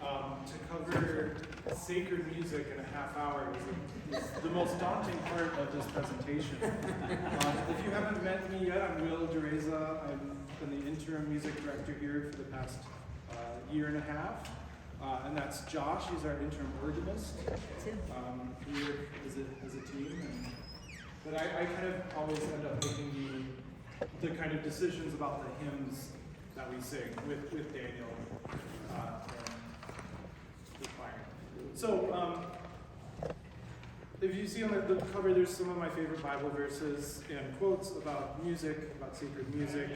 To cover sacred music in a half hour is the most daunting part of this presentation. If you haven't met me yet, I'm Will Dereza. I've been the interim music director here for the past year and a half. And that's Josh, he's our interim organist. We work as a team. But I kind of always end up making the kind of decisions about the hymns that we sing with Daniel and the choir. So, if you see on the cover, there's some of my favorite Bible verses and quotes about music, about sacred music.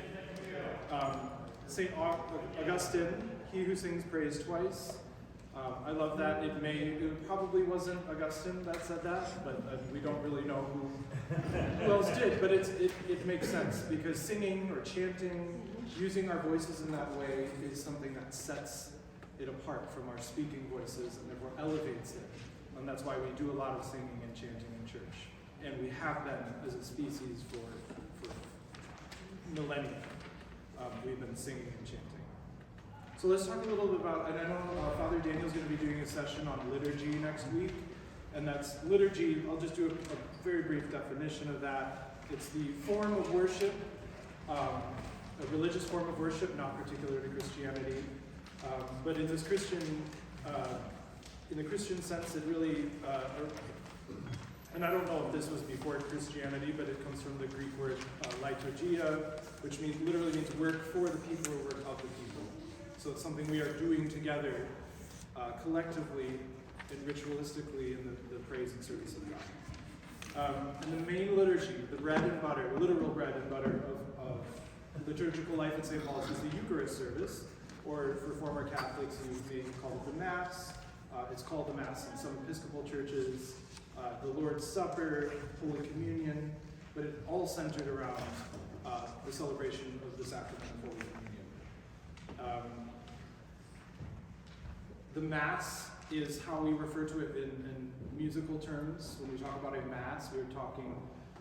St. Augustine, he who sings praise twice. I love that. It probably wasn't Augustine that said that, but we don't really know who else did. But it makes sense because singing or chanting, using our voices in that way is something that sets it apart from our speaking voices and therefore elevates it. And that's why we do a lot of singing and chanting in church. And we have been as a species for millennia. We've been singing and chanting. So let's talk a little bit about, and I know Father Daniel's going to be doing a session on liturgy next week. And that's liturgy, I'll just do a very brief definition of that. It's the form of worship, a religious form of worship, not particular to Christianity. But in this in the Christian sense, it really, and I don't know if this was before Christianity, but it comes from the Greek word liturgia, which literally means work for the people or work of the people. So it's something we are doing together, collectively and ritualistically in the praise and service of God. And the main liturgy, the bread and butter, literal bread and butter of liturgical life at St. Paul's is the Eucharist service, or for former Catholics, you may call it the Mass. It's called the Mass in some Episcopal churches, the Lord's Supper, Holy Communion, but it all centered around the celebration of the sacrament of Holy Communion. The Mass is how we refer to it in musical terms. When we talk about a Mass, we're talking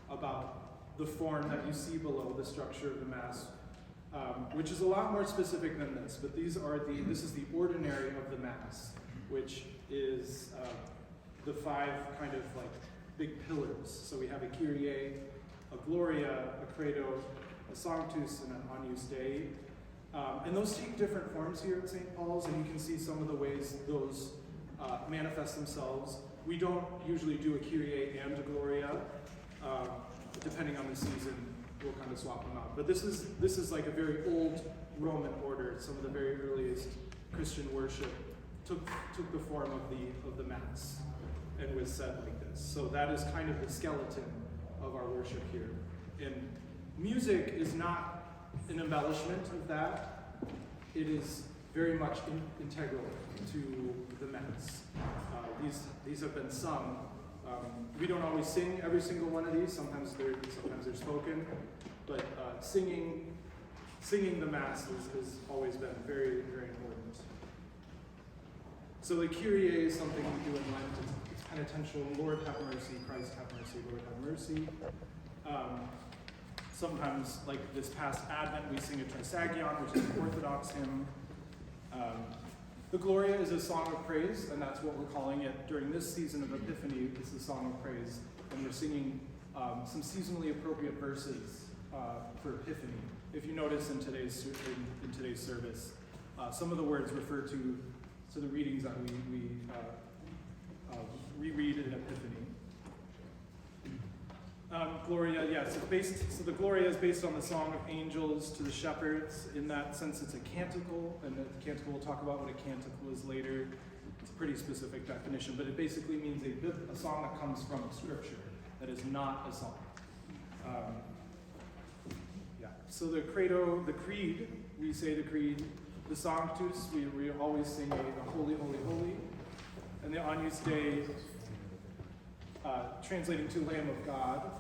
about the form that you see below, the structure of the Mass, which is a lot more specific than this, but this is the ordinary of the Mass, which is the five kind of like big pillars. So we have a Kyrie, a Gloria, a Credo, a Sanctus, and an Agnus Dei. And those take different forms here at St. Paul's, and you can see some of the ways those manifest themselves. We don't usually do a Kyrie and a Gloria. Depending on the season, we'll kind of swap them out. But this is like a very old Roman order. Some of the very earliest Christian worship took the form of the Mass and was said like this. So that is kind of the skeleton of our worship here. And music is not an embellishment of that. It is very much integral to the Mass. These have been sung. We don't always sing every single one of these. Sometimes they're spoken, but singing the Mass has always been very, very important. So the Kyrie is something we do in Lent. It's penitential. Lord have mercy, Christ have mercy, Lord have mercy. Sometimes, like this past Advent, we sing a Trisagion, which is an Orthodox hymn. The Gloria is a song of praise, and that's what we're calling it during this season of Epiphany. It's a song of praise, and we're singing some seasonally appropriate verses for Epiphany. If you notice in today's service, some of the words refer to the readings that we reread in Epiphany. Gloria, yes, so the Gloria is based on the Song of Angels to the Shepherds. In that sense, it's a canticle, and the canticle, we'll talk about what a canticle is later. It's a pretty specific definition, but it basically means a song that comes from Scripture, that is not a song. So the Credo, the Creed, we say the Creed. The Sanctus, we always sing a Holy, Holy, Holy. And the Agnus Dei, translating to Lamb of God.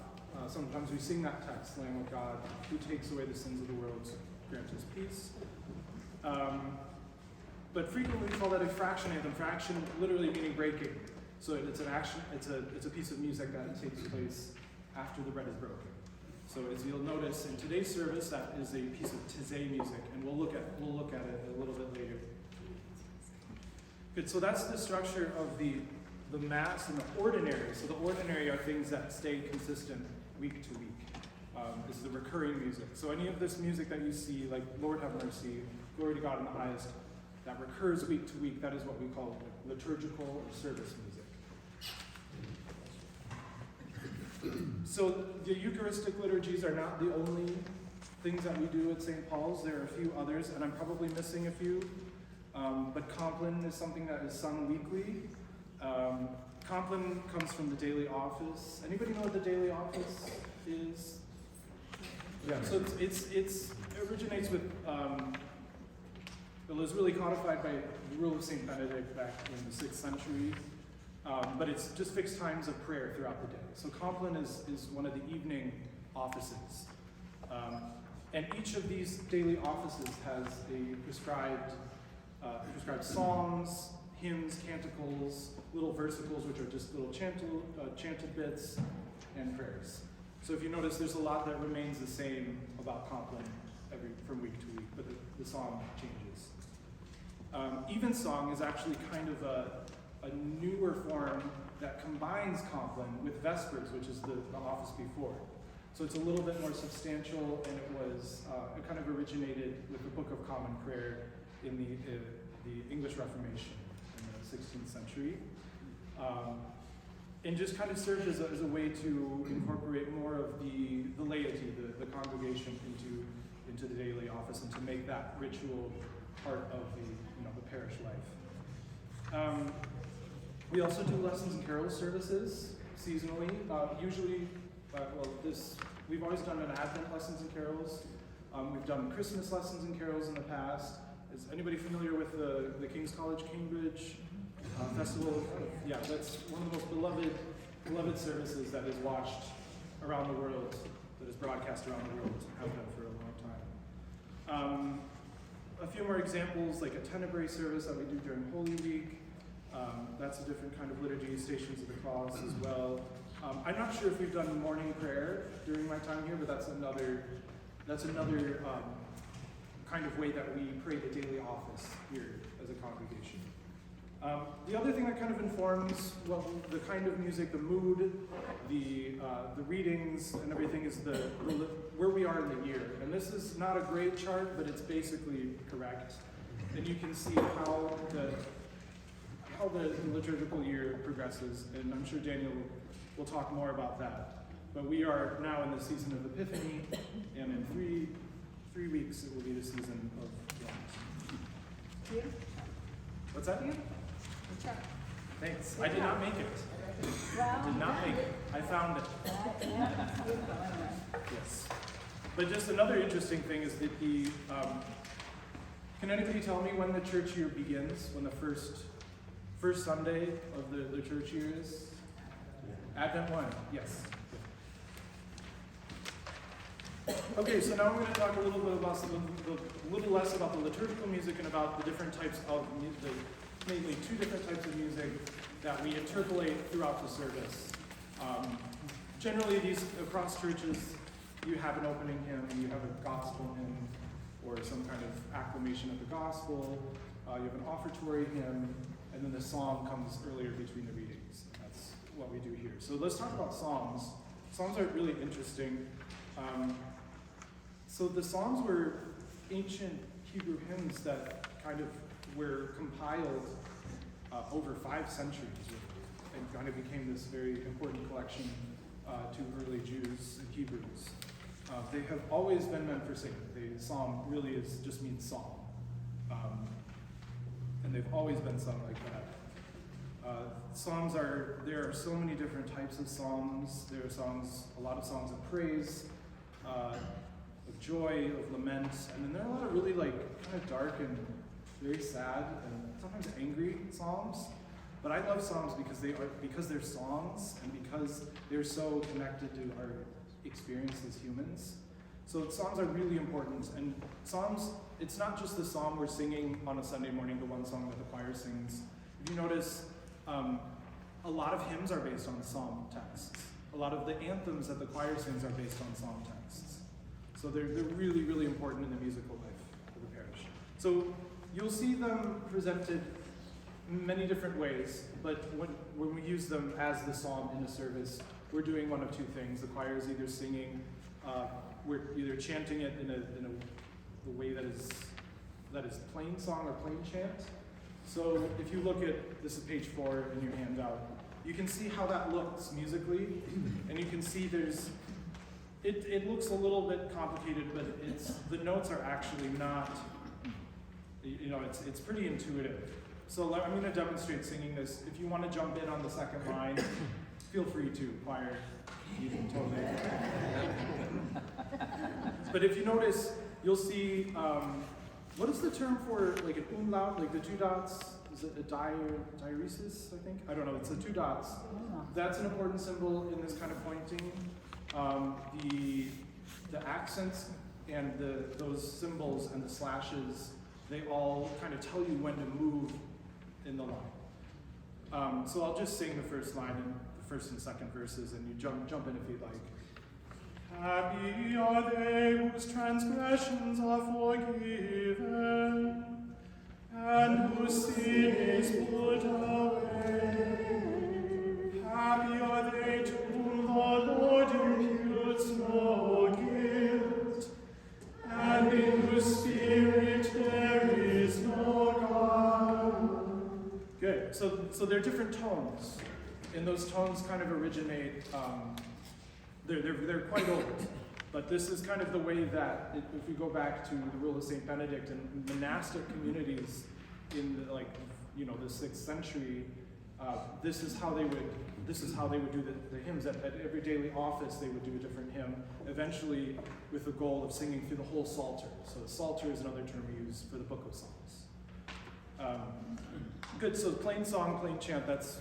Sometimes we sing that text, Lamb of God, who takes away the sins of the world, grant us peace. But frequently we call that a fraction anthem. Fraction literally meaning breaking. So it's an action. It's a piece of music that takes place after the bread is broken. So as you'll notice in today's service, that is a piece of Taizé music, and we'll look at it a little bit later. Good, so that's the structure of the Mass and the ordinary. So the ordinary are things that stay consistent week to week. This is the recurring music. So any of this music that you see, like Lord have mercy, glory to God in the highest, that recurs week to week, that is what we call liturgical or service music. So the Eucharistic liturgies are not the only things that we do at St. Paul's. There are a few others, and I'm probably missing a few. But Compline is something that is sung weekly. Compline comes from the daily office. Anybody know what the daily office is? Yeah, so it originates with, it was really codified by the rule of St. Benedict back in the 6th century. But it's just fixed times of prayer throughout the day. So Compline is one of the evening offices. And each of these daily offices has a prescribed songs, hymns, canticles, little versicles, which are just little chanted bits, and prayers. So if you notice, there's a lot that remains the same about Compline from week to week, but the song changes. Evensong is actually kind of a newer form that combines Compline with Vespers, which is the office before. So it's a little bit more substantial, and it kind of originated with the Book of Common Prayer in the English Reformation in the 16th century. And just kind of served as a way to incorporate more of the laity, the congregation into the daily office, and to make that ritual part of the parish life. We also do lessons and carol services seasonally. Usually, we've always done an Advent lessons and carols. We've done Christmas lessons and carols in the past. Is anybody familiar with the King's College Cambridge Festival? Yeah, that's one of the most beloved services that is watched around the world, that is broadcast around the world, have been for a long time. A few more examples, like a Tenebrae service that we do during Holy Week. That's a different kind of liturgy, Stations of the Cross as well. I'm not sure if we've done morning prayer during my time here, but that's another kind of way that we pray the daily office here as a congregation. The other thing that kind of informs the kind of music, the mood, the readings, and everything is where we are in the year. And this is not a great chart, but it's basically correct. And you can see how the liturgical year progresses, and I'm sure Daniel will talk more about that. But we are now in the season of Epiphany, and in three weeks it will be the season of Lent. Yeah. What's that again? Thanks. I did not make it. Well, I did not make it. I found it. Yes. But just another interesting thing is that can anybody tell me when the church year begins? When the first Sunday of the church year is? Advent 1, yes. Okay, so now we're going to talk a little bit about a little less about the liturgical music and about the different types of music, mainly two different types of music that we interpolate throughout the service. Generally, these across churches, you have an opening hymn, you have a gospel hymn, or some kind of acclamation of the gospel. You have an offertory hymn, and then the psalm comes earlier between the readings. That's what we do here. So let's talk about psalms. Psalms are really interesting. So the Psalms were ancient Hebrew hymns that kind of were compiled over 5 centuries, really, and kind of became this very important collection to early Jews and Hebrews. They have always been meant for singing. The psalm really just means song. And they've always been sung like that. There are so many different types of psalms. There are a lot of songs of praise, of joy, of lament, and then there are a lot of really kind of dark and very sad and sometimes angry psalms. But I love psalms because they're songs and because they're so connected to our experience as humans. So psalms are really important, and psalms, it's not just the psalm we're singing on a Sunday morning, the one song that the choir sings. If you notice, a lot of hymns are based on psalm texts. A lot of the anthems that the choir sings are based on psalm texts. So they're really, really important in the musical life of the parish. So you'll see them presented many different ways, but when we use them as the psalm in a service, we're doing one of two things. The choir is either singing, we're either chanting it in a way that is plain song or plain chant. So if you look at, this is page 4 in your handout, you can see how that looks musically, and you can see it looks a little bit complicated, but the notes are actually not, it's pretty intuitive. So I'm going to demonstrate singing this. If you want to jump in on the second line, feel free to, choir. You can totally. But if you notice, you'll see, what is the term for like an umlaut, like the 2 dots? Is it a diaeresis, I think? I don't know, it's the 2 dots. That's an important symbol in this kind of pointing. The accents and those symbols and the slashes, they all kind of tell you when to move in the line. So I'll just sing the first line and the first and second verses, and you jump in if you'd like. Happy are they whose transgressions are forgiven, and whose sin is put away. Happy are they to whom the Lord imputes no guilt, and in whose spirit there is no guile. Good. So there are different tones, and those tones kind of originate. They're quite old, but this is kind of the way that, if we go back to the rule of Saint Benedict and monastic communities in the 6th century, this is how they would do the hymns. At every daily office, they would do a different hymn, eventually with the goal of singing through the whole Psalter. So the Psalter is another term we use for the Book of Psalms. Good, so plain song, plain chant, let's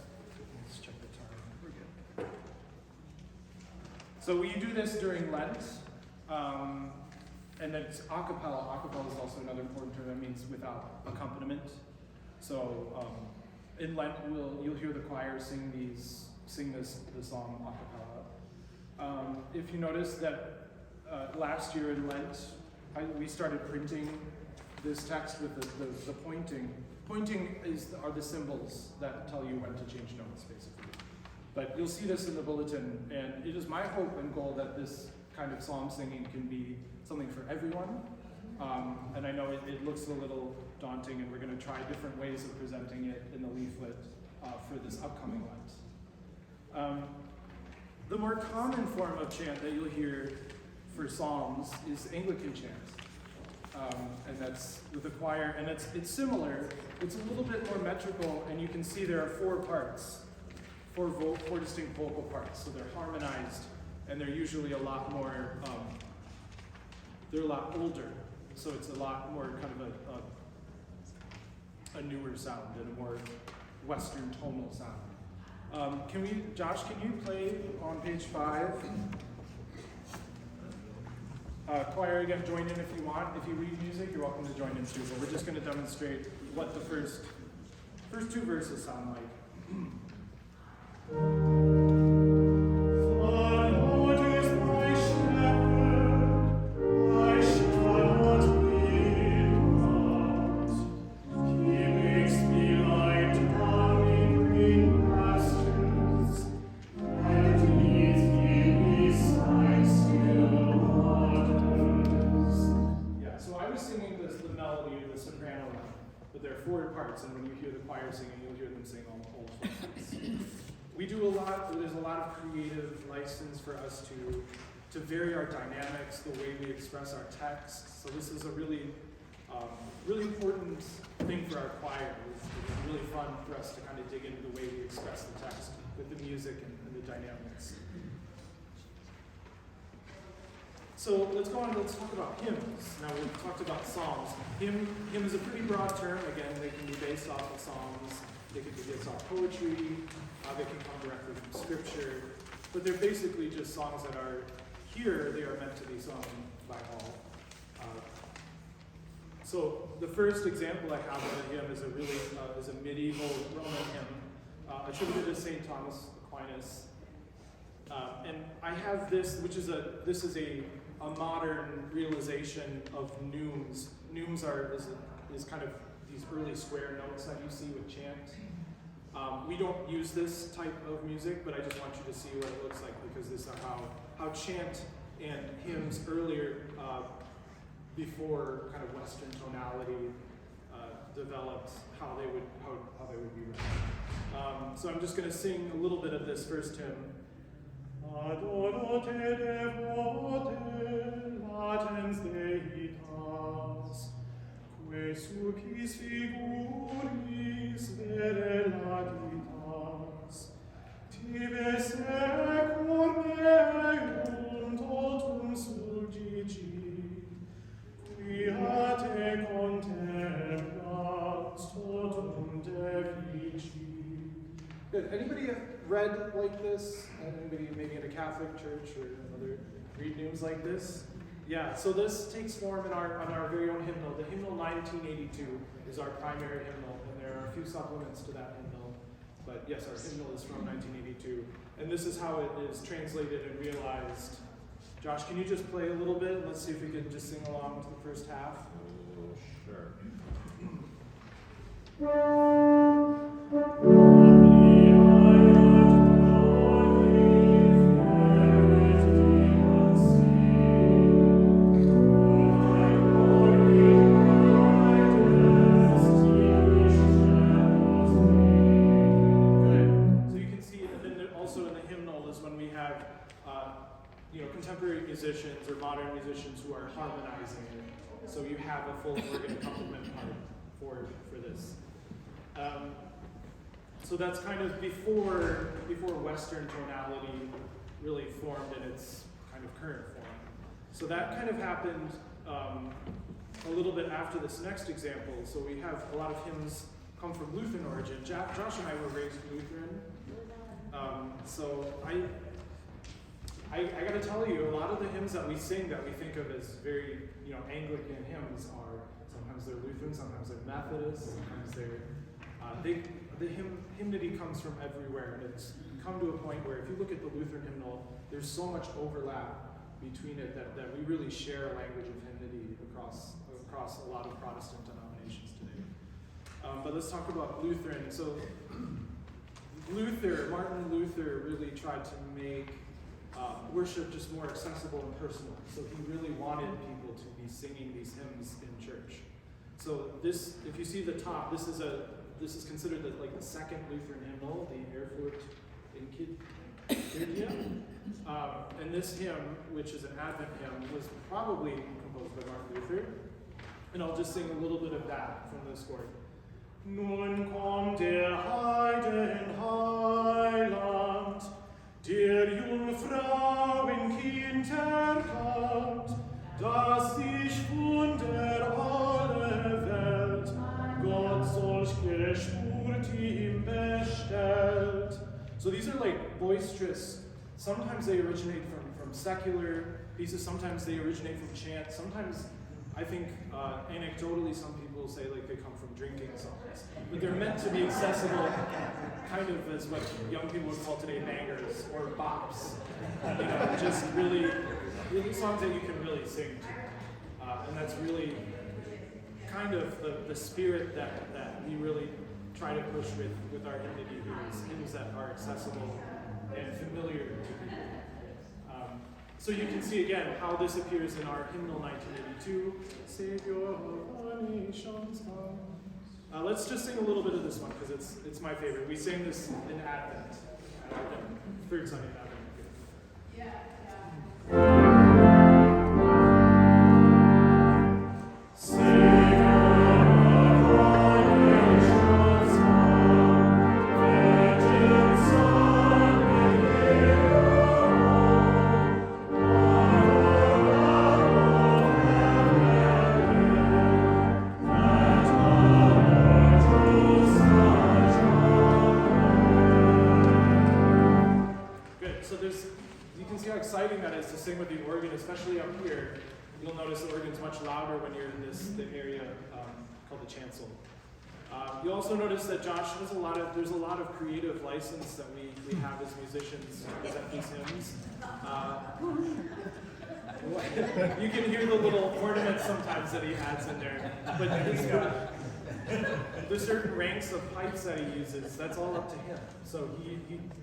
check the time, we're good. So we do this during Lent, and then it's a cappella. A cappella is also another important term that means without accompaniment. So in Lent, you'll hear the choir sing the song a cappella. If you notice that last year in Lent, we started printing this text with the pointing. Pointing are the symbols that tell you when to change notes, basically. But you'll see this in the bulletin, and it is my hope and goal that this kind of psalm singing can be something for everyone. And I know it looks a little daunting, and we're going to try different ways of presenting it in the leaflet for this upcoming Lent. The more common form of chant that you'll hear for psalms is Anglican chant. And that's with the choir, and it's similar. It's a little bit more metrical, and you can see there are 4 parts. 4 distinct vocal parts, so they're harmonized, and they're usually a lot more, they're a lot older, so it's a lot more kind of a newer sound and a more Western tonal sound. Josh, can you play on page 5? Choir, again, join in if you want. If you read music, you're welcome to join in too, but we're just going to demonstrate what the first 2 verses sound like. The Lord is my shepherd, I shall not be want. He makes me lie down in green pastures, and leads me beside still waters. Yeah, so I was singing the melody of the soprano line, but there are 4 parts, and when you hear the choir singing, you'll hear them sing all 4 parts. We do there's a lot of creative license for us to vary our dynamics, the way we express our text. So this is a really important thing for our choir. It's really fun for us to kind of dig into the way we express the text with the music and the dynamics. So let's go on, let's talk about hymns. Now we've talked about psalms. Hymn is a pretty broad term. Again, they can be based off of psalms. They can be based off poetry. They can come directly from scripture. But they're basically just songs that are here. They are meant to be sung by all. So the first example I have of a hymn is a medieval Roman hymn attributed to St. Thomas Aquinas. And I have this, which is a modern realization of neumes. Neumes is kind of these early square notes that you see with chant. We don't use this type of music, but I just want you to see what it looks like, because this is how chant and hymns earlier, before kind of Western tonality developed, how they would be read. So I'm just going to sing a little bit of this first hymn. Adoro te devote, latens Deitas, que sulcis figuris vere laditas, tibe secur meum totum sulgici, quia te contemplans totum defici. Good. Anybody have read like this? Anybody maybe in a Catholic church or other read hymns like this? Yeah, so this takes form on our very own hymnal. The hymnal 1982 is our primary hymnal, and there are a few supplements to that hymnal. But yes, our hymnal is from 1982. And this is how it is translated and realized. Josh, can you just play a little bit? Let's see if we can just sing along to the first half. Sure. Contemporary musicians or modern musicians who are harmonizing it, so you have a full organ accompaniment part for this. So that's kind of before Western tonality really formed in its kind of current form. So that kind of happened a little bit after this next example. So we have a lot of hymns come from Lutheran origin. Josh and I were raised Lutheran, so I got to tell you, a lot of the hymns that we sing that we think of as very, Anglican hymns are, sometimes they're Lutheran, sometimes they're Methodist, sometimes they're, the hymnody comes from everywhere, and it's come to a point where if you look at the Lutheran hymnal, there's so much overlap between it that we really share a language of hymnody across a lot of Protestant denominations today. But let's talk about Lutheran. So Martin Luther really tried to make worship just more accessible and personal. So he really wanted people to be singing these hymns in church. So this, if you see the top, this is considered the second Lutheran hymnal, the Erfurt Encyclica. And this hymn, which is an Advent hymn, was probably composed by Martin Luther. And I'll just sing a little bit of that from the score. Nun kommt der Heiden Heiland, der Jungfrauen Kind erkannt, das sich von der alle Welt Gott solch Gespurt ihm bestellt. So these are boisterous. Sometimes they originate from secular pieces, sometimes they originate from chant, sometimes I think anecdotally some people say they come from drinking songs. But they're meant to be accessible kind of as what young people would call today bangers or bops. Just really songs that you can really sing to. And that's really kind of the spirit that we really try to push with our hymnody, hymns that are accessible and familiar to people. So you can see again how this appears in our hymnal 1982, Savior of the nations. Let's just sing a little bit of this one because it's my favorite. We sing this in Advent, third Sunday in Advent. Sing with the organ, especially up here. You'll notice the organ's much louder when you're in the area called the chancel. You'll also notice that Josh has there's a lot of creative license that we have as musicians to present these hymns. You can hear the little ornaments sometimes that he adds in there, but There's certain ranks of pipes that he uses. That's all up to him. So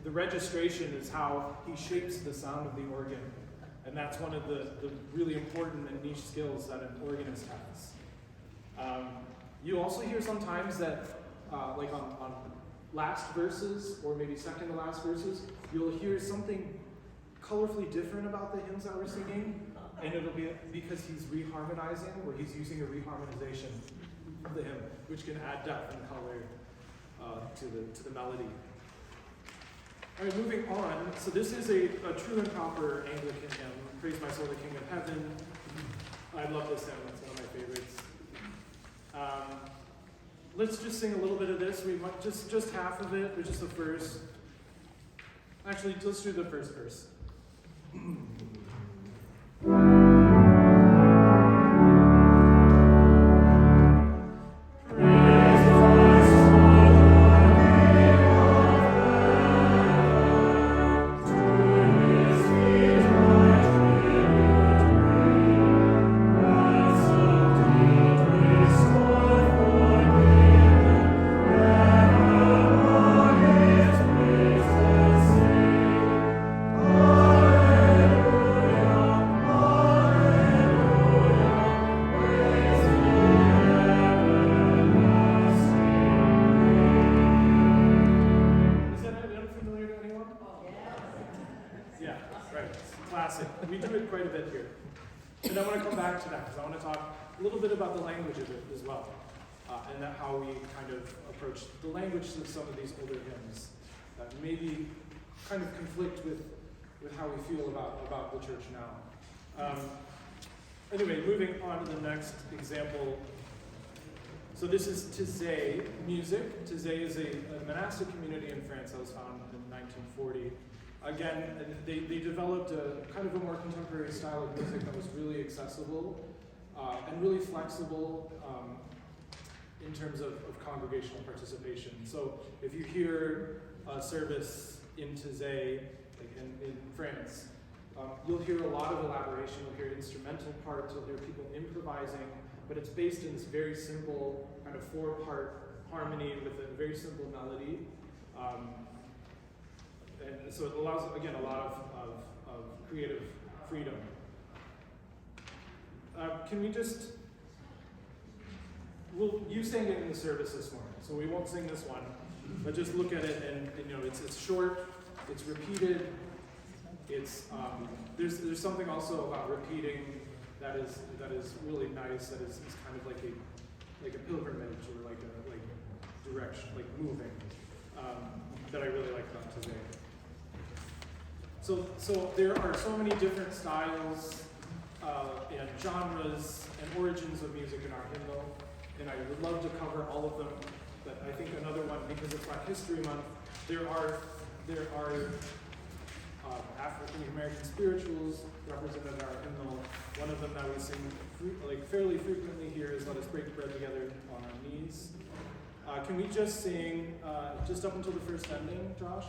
the registration is how he shapes the sound of the organ. And that's one of the really important and niche skills that an organist has. You also hear sometimes that, like on last verses, or maybe second to last verses, you'll hear something colorfully different about the hymns that we're singing, and it'll be because he's reharmonizing, or he's using a reharmonization of the hymn, which can add depth and color to the melody. All right, moving on. So this is a true and proper Anglican hymn. Praise my soul, the King of Heaven. I love this hymn. It's one of my favorites. Let's just sing a little bit of this. We might just half of it, or just the verse. Actually, let's do the first verse. We do it quite a bit here. And I want to come back to that because I want to talk a little bit about the language of it as well. And how we kind of approach the language of some of these older hymns that maybe kind of conflict with how we feel about the church now. Anyway, moving on to the next example. So this is Taizé music. Taizé is a monastic community in France that was founded in 1940. Again, they developed a kind of a more contemporary style of music that was really accessible and really flexible in terms of congregational participation. So if you hear a service in Taizé, like in France, you'll hear a lot of elaboration, you'll hear instrumental parts, you'll hear people improvising, but it's based in this very simple kind of 4-part harmony with a very simple melody. And so it allows, again, a lot of creative freedom. Can we just, you sang it in the service this morning, so we won't sing this one, but just look at it and it's short, it's repeated, it's, there's something also about repeating that is really nice, that is kind of like a pilgrimage or like direction, like moving, that I really like about today. So there are so many different styles and genres and origins of music in our hymnal, and I would love to cover all of them. But I think another one, because it's Black History Month, there are African American spirituals represented in our hymnal. One of them that we sing fairly frequently here is "Let Us Break Bread Together on Our Knees." Can we just sing just up until the first ending, Josh?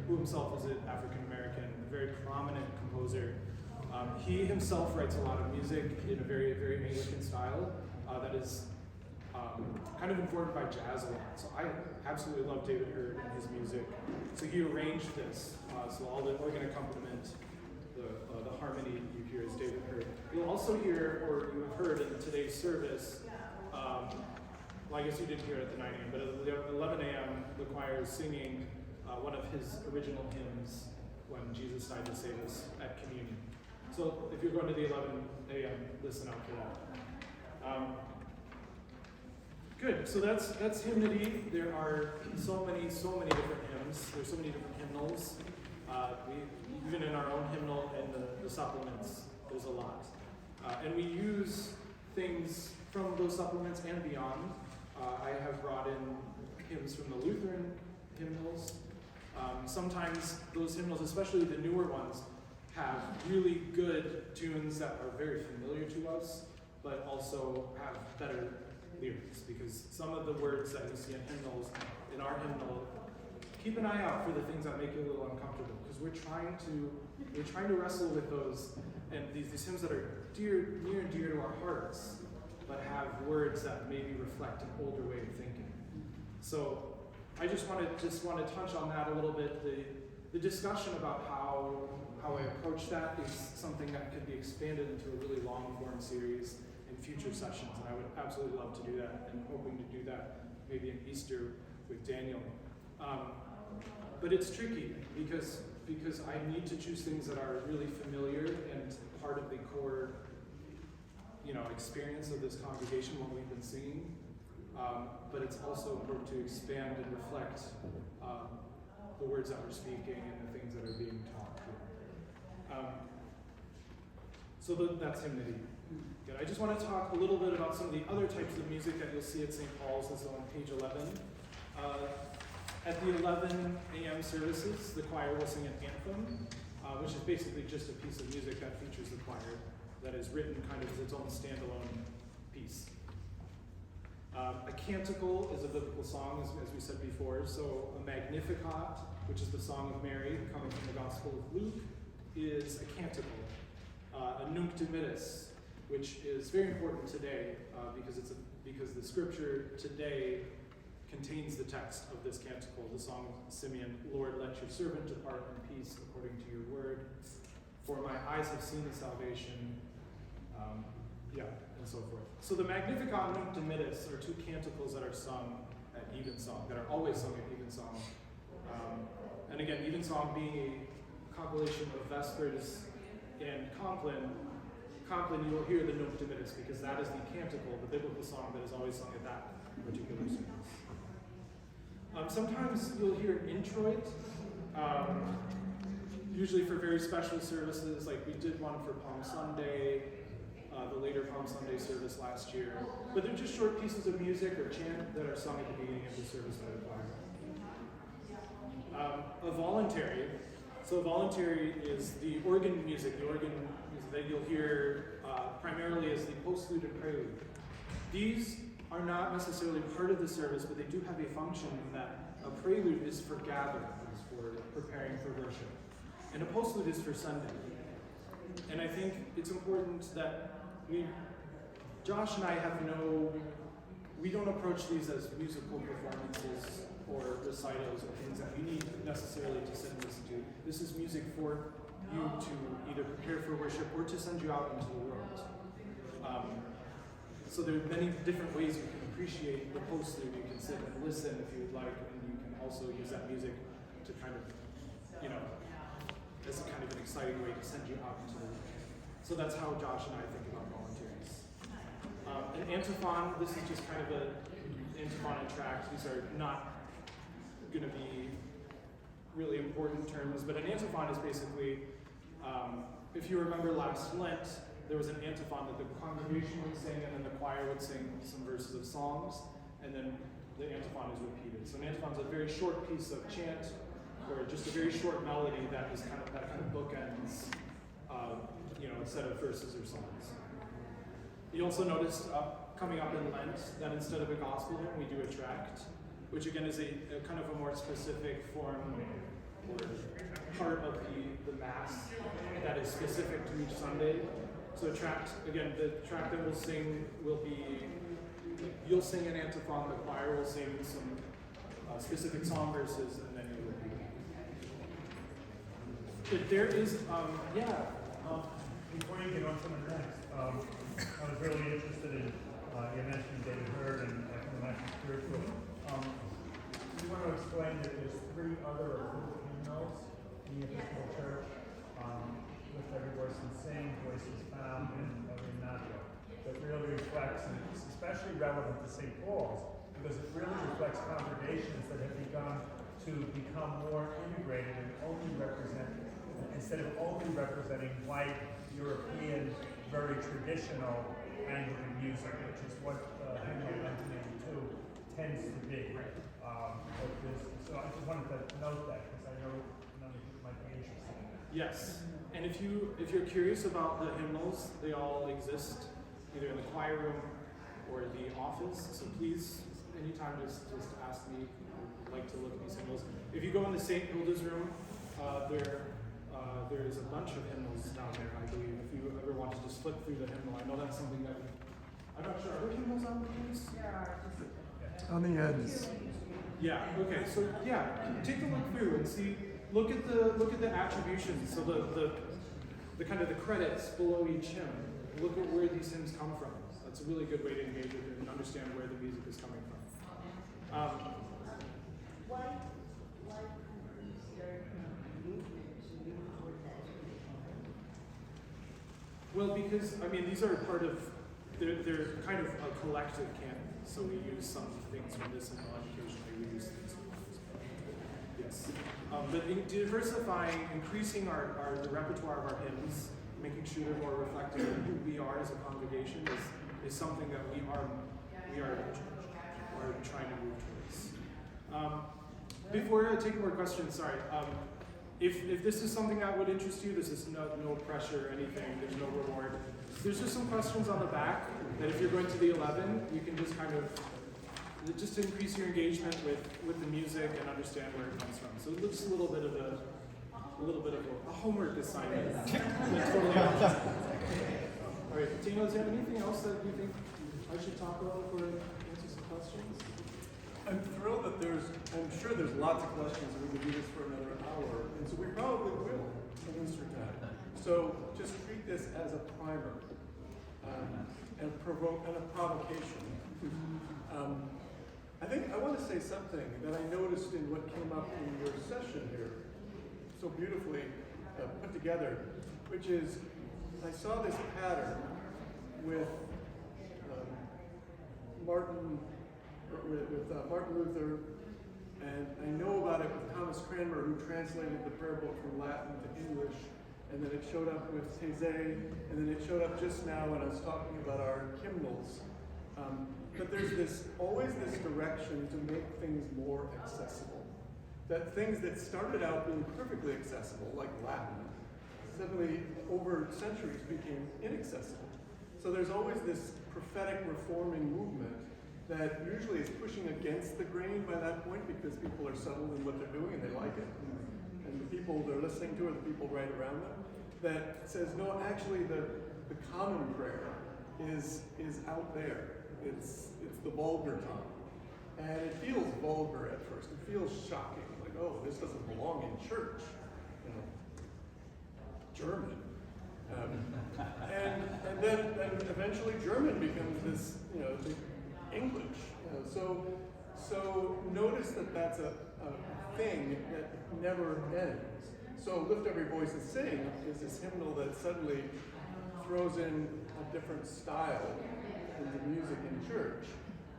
Who himself is an African American, a very prominent composer. He himself writes a lot of music in a very, very Anglican style that is kind of informed by jazz a lot. So I absolutely love David Hurd and his music. So he arranged this, so all the organ accompaniment, the harmony you hear is David Hurd. You'll also hear, or you have heard in today's service, well, I guess you didn't hear it at the 9 a.m., but at 11 a.m. the choir is singing one of his original hymns when Jesus died to save us at communion. So if you're going to the 11 a.m., listen out for that. Good, so that's hymnody. There are so many different hymns. There's so many different hymnals. Even in our own hymnal and the supplements, there's a lot. And we use things from those supplements and beyond. I have brought in hymns from the Lutheran hymnals. Sometimes those hymnals, especially the newer ones, have really good tunes that are very familiar to us, but also have better lyrics, because some of the words that you see in hymnals, in our hymnal, keep an eye out for the things that make you a little uncomfortable, because we're trying to wrestle with those, and these hymns that are near and dear to our hearts, but have words that maybe reflect an older way of thinking. So I just want to touch on that a little bit. The discussion about how I approach that is something that could be expanded into a really long form series in future sessions, and I would absolutely love to do that, and hoping to do that maybe in Easter with Daniel. But it's tricky because I need to choose things that are really familiar and part of the core, experience of this congregation, what we've been singing. But it's also important to expand and reflect the words that we're speaking and the things that are being taught here. So that's hymnody. Good. I just want to talk a little bit about some of the other types of music that you'll see at St. Paul's. This is on page 11. At the 11 a.m. services, the choir will sing an anthem, which is basically just a piece of music that features the choir, that is written kind of as its own standalone piece. A canticle is a biblical song, as we said before. So a Magnificat, which is the Song of Mary, coming from the Gospel of Luke, is a canticle. A Nunc Dimittis, which is very important today because the scripture today contains the text of this canticle, the Song of Simeon, Lord, let your servant depart in peace according to your word. For my eyes have seen the salvation, and so forth. So the Magnificat and Nunc Dimittis are two canticles that are sung at Evensong, that are always sung at Evensong. And again, Evensong being a compilation of Vespers and Compline, you will hear the Nunc Dimittis because that is the canticle, the biblical song that is always sung at that particular service. Sometimes you'll hear an introit, usually for very special services, like we did one for Palm Sunday, the later Palm Sunday service last year. But they're just short pieces of music or chant that are sung at the beginning of the service by the choir. A voluntary. So a voluntary is the organ music that you'll hear primarily as the postlude and prelude. These are not necessarily part of the service, but they do have a function in that a prelude is for gathering, is for preparing for worship. And a postlude is for Sunday. And I think it's important that Josh and I we don't approach these as musical performances or recitals or things that you need necessarily to sit and listen to. This is music for you to either prepare for worship or to send you out into the world. So there are many different ways you can appreciate the postlude. You can sit and listen if you would like, and you can also use that music to kind of, as a kind of an exciting way to send you out into the world. So that's how Josh and I think about voluntaries. An antiphon, this is just kind of an antiphon and tract. These are not going to be really important terms, but an antiphon is basically, if you remember last Lent, there was an antiphon that the congregation would sing, and then the choir would sing some verses of psalms, and then the antiphon is repeated. So an antiphon is a very short piece of chant, or just a very short melody that kind of bookends, instead of verses or songs. You also noticed coming up in Lent that instead of a gospel hymn, we do a tract, which again is a kind of a more specific form or part of the Mass that is specific to each Sunday. So a tract, again, the tract that we'll sing will be, you'll sing an antiphon, the choir will sing some specific song verses, and then you will repeat. But there is, Before you get on to the next, I was really interested in, you mentioned David Hurd and from the National Spiritual. want to explain that there's 3 other approved hymnals in the Episcopal Church. Lift Every Voice and Sing, Voices Found, and Renato. That really reflects, and it's especially relevant to St. Paul's, because it really reflects congregations that have begun to become more integrated and only represent, instead of only representing white, European, very traditional Anglican music, which is what hymnal 1982 tends to be. So I just wanted to note that, because I know none of you might be interested in that. Yes, and if you're curious about the hymnals, they all exist either in the choir room or the office. So please, anytime, just ask me. I'd like to look at these hymnals. If you go in the St. Hilda's room, there's a bunch of hymnals down there, I believe. If you ever want to just flip through the hymnal, I know that's something that I'm not sure. Are there hymnals on the place? On the ends. Yeah. Okay. So yeah, take a look through and see. Look at the attributions. So the kind of the credits below each hymn. Look at where these hymns come from. That's a really good way to engage with it and understand where the music is coming from. Well, because I mean, these are part of. They're kind of a collective canon. So we use some things from this in educationally. We use things from this. Yes. But diversifying, increasing the repertoire of our hymns, making sure they're more reflective of who we are as a congregation is something that we are trying to move towards. Before I take more questions, sorry. If this is something that would interest you, this is no pressure or anything. There's no reward. There's just some questions on the back that if you're going to the 11, you can just kind of just increase your engagement with the music and understand where it comes from. So it's just a little bit of a homework assignment. Totally optional. All right, Tino, is there anything else that you think I should talk about before I answer some questions? I'm thrilled that I'm sure there's lots of questions, and we could do this for another hour, and so we probably will in Easter time. So just treat this as a primer and a provocation. I want to say something that I noticed in what came up in your session here, so beautifully put together, which is I saw this pattern with Martin Luther, and I know about it with Thomas Cranmer, who translated the prayer book from Latin to English, and then it showed up with Taizé, and then it showed up just now when I was talking about our hymnals. But there's always this direction to make things more accessible. That things that started out being perfectly accessible, like Latin, suddenly over centuries became inaccessible. So there's always this prophetic reforming movement that usually is pushing against the grain by that point because people are settled in what they're doing and they like it. And the people they're listening to are the people right around them. That says, no, actually the common prayer is out there. It's the vulgar tongue. And it feels vulgar at first. It feels shocking. Like, oh, this doesn't belong in church. German. And then eventually German becomes this, the English. So notice that that's a thing that never ends. So Lift Every Voice and Sing is this hymnal that suddenly throws in a different style in the music in church,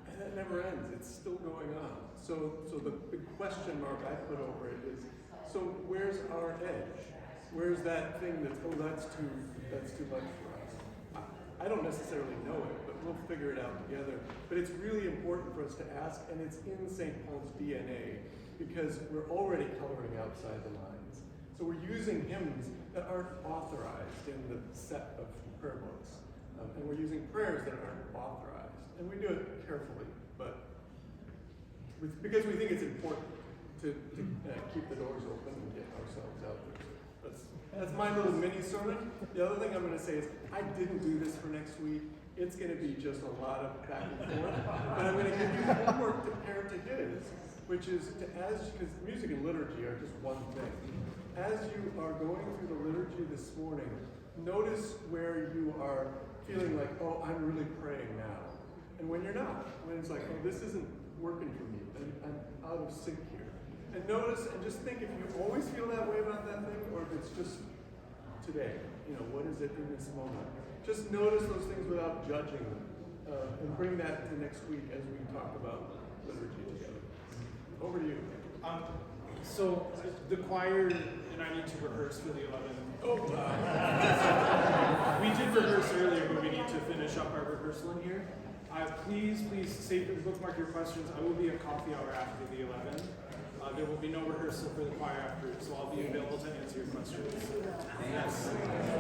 and it never ends. It's still going on. So the big question mark I put over it is, so where's our edge? Where's that thing that's too much for us? I don't necessarily know it, but we'll figure it out together. But it's really important for us to ask, and it's in St. Paul's DNA, because we're already coloring outside the lines. So we're using hymns that aren't authorized in the set of prayer books. And we're using prayers that aren't authorized. And we do it carefully, but because we think it's important to keep the doors open and get ourselves out there. That's my little mini sermon. The other thing I'm going to say is I didn't do this for next week. It's going to be just a lot of back and forth. But I'm going to give you homework to pair to his, which is because music and liturgy are just one thing. As you are going through the liturgy this morning, notice where you are feeling like, oh, I'm really praying now. And when you're not, when it's like, oh, this isn't working for me. I'm out of sync here. And notice, and just think if you always feel that way about that thing, or if it's just today, you know, what is it in this moment? Just notice those things without judging them. And bring that to next week as we talk about liturgy together. Over to you. So the choir and I need to rehearse for the 11th. We did rehearse earlier, but we need to finish up our rehearsal in here. Please save and bookmark your questions. I will be at coffee hour after the 11th. There will be no rehearsal for the choir after, so I'll be available to answer your questions. Yes.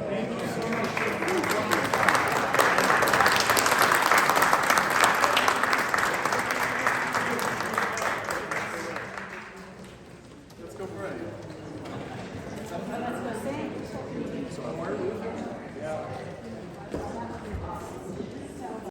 Thank you so much.